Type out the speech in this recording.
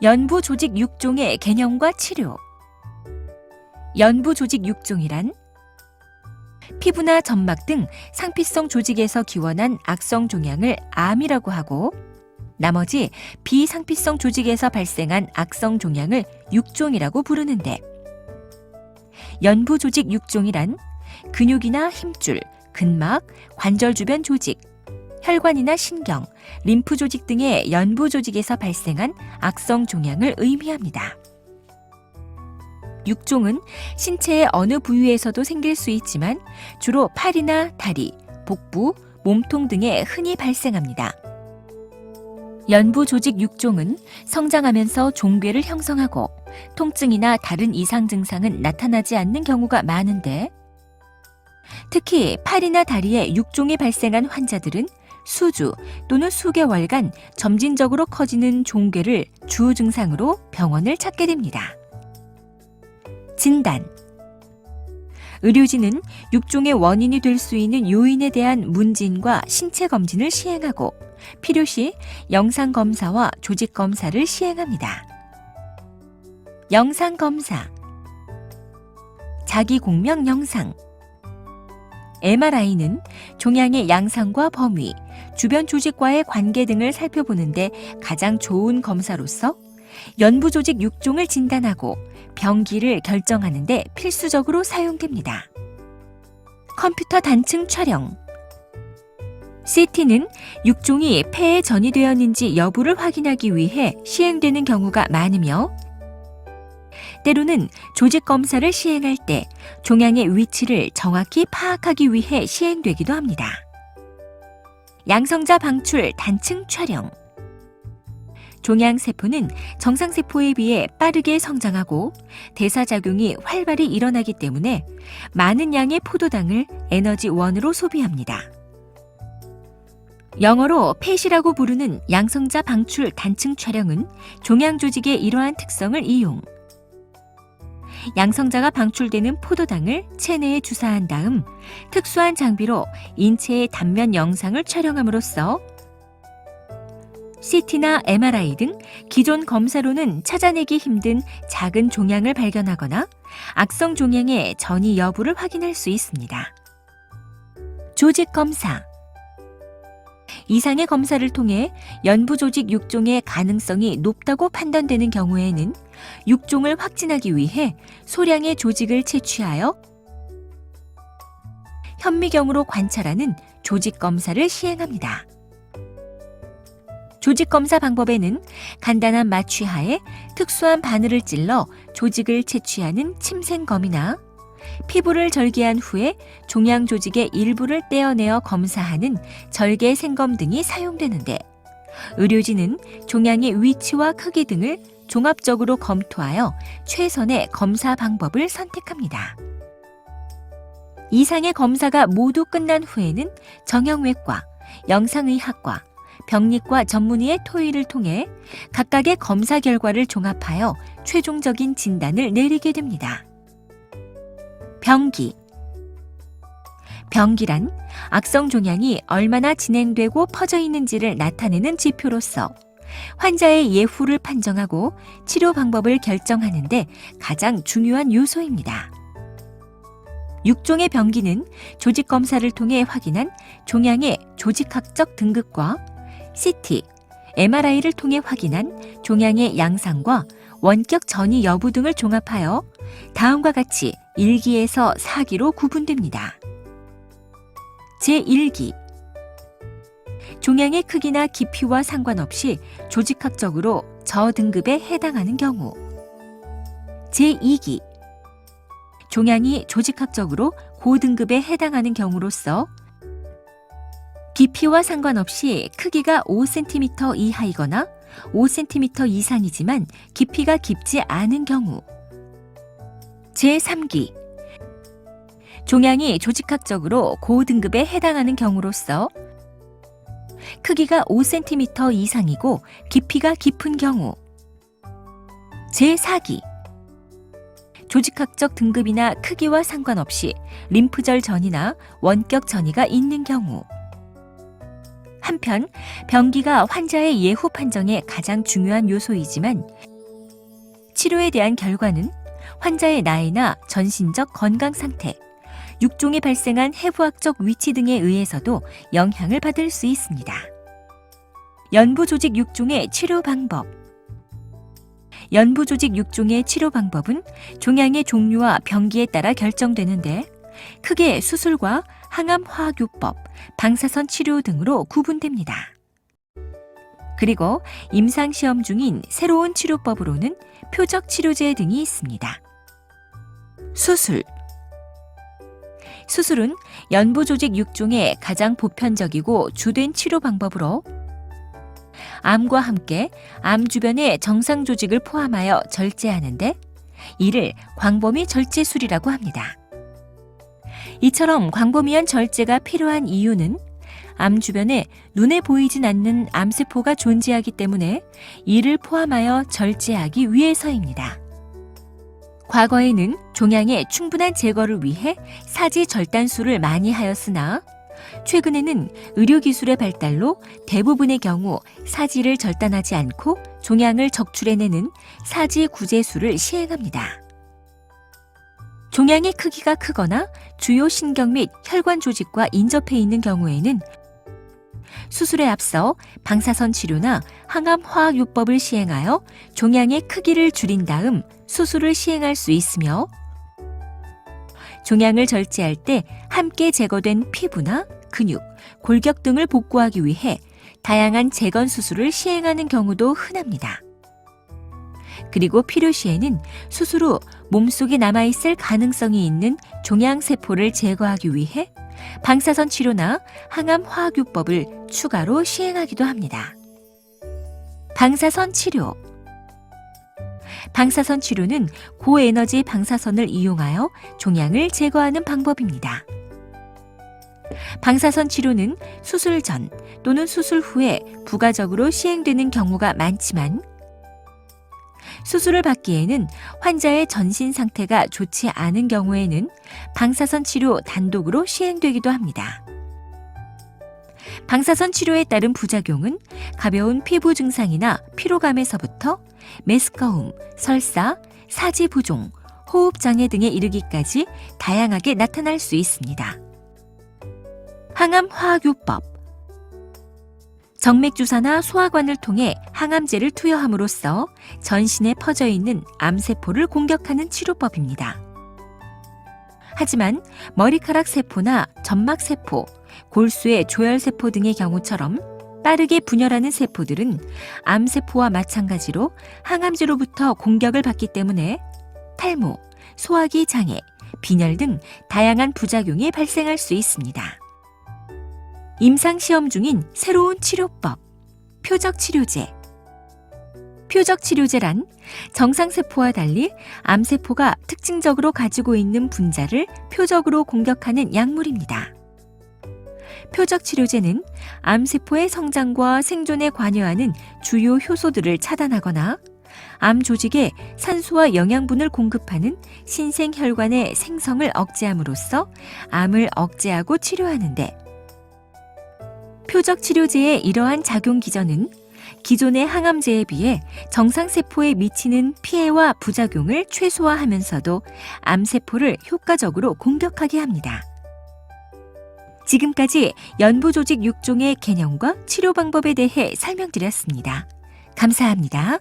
연부 조직 육종의 개념과 치료. 연부 조직 육종이란 피부나 점막 등 상피성 조직에서 기원한 악성 종양을 암이라고 하고, 나머지 비상피성 조직에서 발생한 악성 종양을 육종이라고 부르는데, 연부 조직 육종이란 근육이나 힘줄, 근막, 관절 주변 조직, 혈관이나 신경, 림프 조직 등의 연부 조직에서 발생한 악성 종양을 의미합니다. 육종은 신체의 어느 부위에서도 생길 수 있지만 주로 팔이나 다리, 복부, 몸통 등에 흔히 발생합니다. 연부 조직 육종은 성장하면서 종괴를 형성하고 통증이나 다른 이상 증상은 나타나지 않는 경우가 많은데, 특히 팔이나 다리에 육종이 발생한 환자들은 수주 또는 수개월간 점진적으로 커지는 종괴를 주 증상으로 병원을 찾게 됩니다. 진단. 의료진은 육종의 원인이 될 수 있는 요인에 대한 문진과 신체 검진을 시행하고 필요시 영상 검사와 조직 검사를 시행합니다. 영상 검사. 자기 공명 영상. MRI는 종양의 양상과 범위, 주변 조직과의 관계 등을 살펴보는데 가장 좋은 검사로서 연부 조직 육종을 진단하고 병기를 결정하는 데 필수적으로 사용됩니다. 컴퓨터 단층 촬영. CT는 육종이 폐에 전이되었는지 여부를 확인하기 위해 시행되는 경우가 많으며, 때로는 조직 검사를 시행할 때 종양의 위치를 정확히 파악하기 위해 시행되기도 합니다. 양성자 방출 단층 촬영. 종양세포는 정상세포에 비해 빠르게 성장하고 대사작용이 활발히 일어나기 때문에 많은 양의 포도당을 에너지원으로 소비합니다. 영어로 펫이라고 부르는 양성자 방출 단층 촬영은 종양 조직의 이러한 특성을 이용, 양성자가 방출되는 포도당을 체내에 주사한 다음 특수한 장비로 인체의 단면 영상을 촬영함으로써 CT나 MRI 등 기존 검사로는 찾아내기 힘든 작은 종양을 발견하거나 악성 종양의 전이 여부를 확인할 수 있습니다. 조직 검사. 이상의 검사를 통해 연부 조직 육종의 가능성이 높다고 판단되는 경우에는 육종을 확진하기 위해 소량의 조직을 채취하여 현미경으로 관찰하는 조직 검사를 시행합니다. 조직 검사 방법에는 간단한 마취하에 특수한 바늘을 찔러 조직을 채취하는 침생검이나 피부를 절개한 후에 종양 조직의 일부를 떼어내어 검사하는 절개 생검 등이 사용되는데, 의료진은 종양의 위치와 크기 등을 종합적으로 검토하여 최선의 검사 방법을 선택합니다. 이상의 검사가 모두 끝난 후에는 정형외과, 영상의학과, 병리과 전문의의 토의를 통해 각각의 검사 결과를 종합하여 최종적인 진단을 내리게 됩니다. 병기. 병기란 악성 종양이 얼마나 진행되고 퍼져 있는지를 나타내는 지표로서 환자의 예후를 판정하고 치료 방법을 결정하는 데 가장 중요한 요소입니다. 육종의 병기는 조직 검사를 통해 확인한 종양의 조직학적 등급과 CT, MRI를 통해 확인한 종양의 양상과 원격 전이 여부 등을 종합하여 다음과 같이 1기에서 4기로 구분됩니다. 제1기. 종양의 크기나 깊이와 상관없이 조직학적으로 저등급에 해당하는 경우. 제2기. 종양이 조직학적으로 고등급에 해당하는 경우로서 깊이와 상관없이 크기가 5cm 이하이거나 5cm 이상이지만 깊이가 깊지 않은 경우. 제3기. 종양이 조직학적으로 고등급에 해당하는 경우로서 크기가 5cm 이상이고 깊이가 깊은 경우. 제4기. 조직학적 등급이나 크기와 상관없이 림프절 전이나 원격 전이가 있는 경우. 한편 병기가 환자의 예후 판정에 가장 중요한 요소이지만 치료에 대한 결과는 환자의 나이나 전신적 건강 상태, 육종이 발생한 해부학적 위치 등에 의해서도 영향을 받을 수 있습니다. 연부조직 육종의 치료 방법. 연부조직 육종의 치료 방법은 종양의 종류와 병기에 따라 결정되는데 크게 수술과 항암화학요법, 방사선 치료 등으로 구분됩니다. 그리고 임상시험 중인 새로운 치료법으로는 표적치료제 등이 있습니다. 수술은 연부조직 육종의 가장 보편적이고 주된 치료 방법으로 암과 함께 암 주변의 정상 조직을 포함하여 절제하는데 이를 광범위 절제술이라고 합니다. 이처럼 광범위한 절제가 필요한 이유는 암 주변에 눈에 보이진 않는 암세포가 존재하기 때문에 이를 포함하여 절제하기 위해서입니다. 과거에는 종양의 충분한 제거를 위해 사지 절단술을 많이 하였으나 최근에는 의료기술의 발달로 대부분의 경우 사지를 절단하지 않고 종양을 적출해내는 사지 구제술을 시행합니다. 종양의 크기가 크거나 주요 신경 및 혈관 조직과 인접해 있는 경우에는 수술에 앞서 방사선 치료나 항암화학요법을 시행하여 종양의 크기를 줄인 다음 수술을 시행할 수 있으며 종양을 절제할 때 함께 제거된 피부나 근육, 골격 등을 복구하기 위해 다양한 재건 수술을 시행하는 경우도 흔합니다. 그리고 필요시에는 수술 후 몸속에 남아있을 가능성이 있는 종양세포를 제거하기 위해 방사선 치료나 항암화학요법을 추가로 시행하기도 합니다. 방사선 치료. 방사선 치료는 고에너지 방사선을 이용하여 종양을 제거하는 방법입니다. 방사선 치료는 수술 전 또는 수술 후에 부가적으로 시행되는 경우가 많지만 수술을 받기에는 환자의 전신 상태가 좋지 않은 경우에는 방사선 치료 단독으로 시행되기도 합니다. 방사선 치료에 따른 부작용은 가벼운 피부 증상이나 피로감에서부터 메스꺼움, 설사, 사지 부종, 호흡장애 등에 이르기까지 다양하게 나타날 수 있습니다. 항암화학요법. 정맥주사나 소화관을 통해 항암제를 투여함으로써 전신에 퍼져 있는 암세포를 공격하는 치료법입니다. 하지만 머리카락 세포나 점막 세포, 골수의 조혈 세포 등의 경우처럼 빠르게 분열하는 세포들은 암세포와 마찬가지로 항암제로부터 공격을 받기 때문에 탈모, 소화기 장애, 빈혈 등 다양한 부작용이 발생할 수 있습니다. 임상시험 중인 새로운 치료법, 표적치료제. 표적치료제란 정상세포와 달리 암세포가 특징적으로 가지고 있는 분자를 표적으로 공격하는 약물입니다. 표적치료제는 암세포의 성장과 생존에 관여하는 주요 효소들을 차단하거나 암 조직에 산소와 영양분을 공급하는 신생혈관의 생성을 억제함으로써 암을 억제하고 치료하는데 표적치료제의 이러한 작용 기전은 기존의 항암제에 비해 정상세포에 미치는 피해와 부작용을 최소화하면서도 암세포를 효과적으로 공격하게 합니다. 지금까지 연부조직 육종의 개념과 치료 방법에 대해 설명드렸습니다. 감사합니다.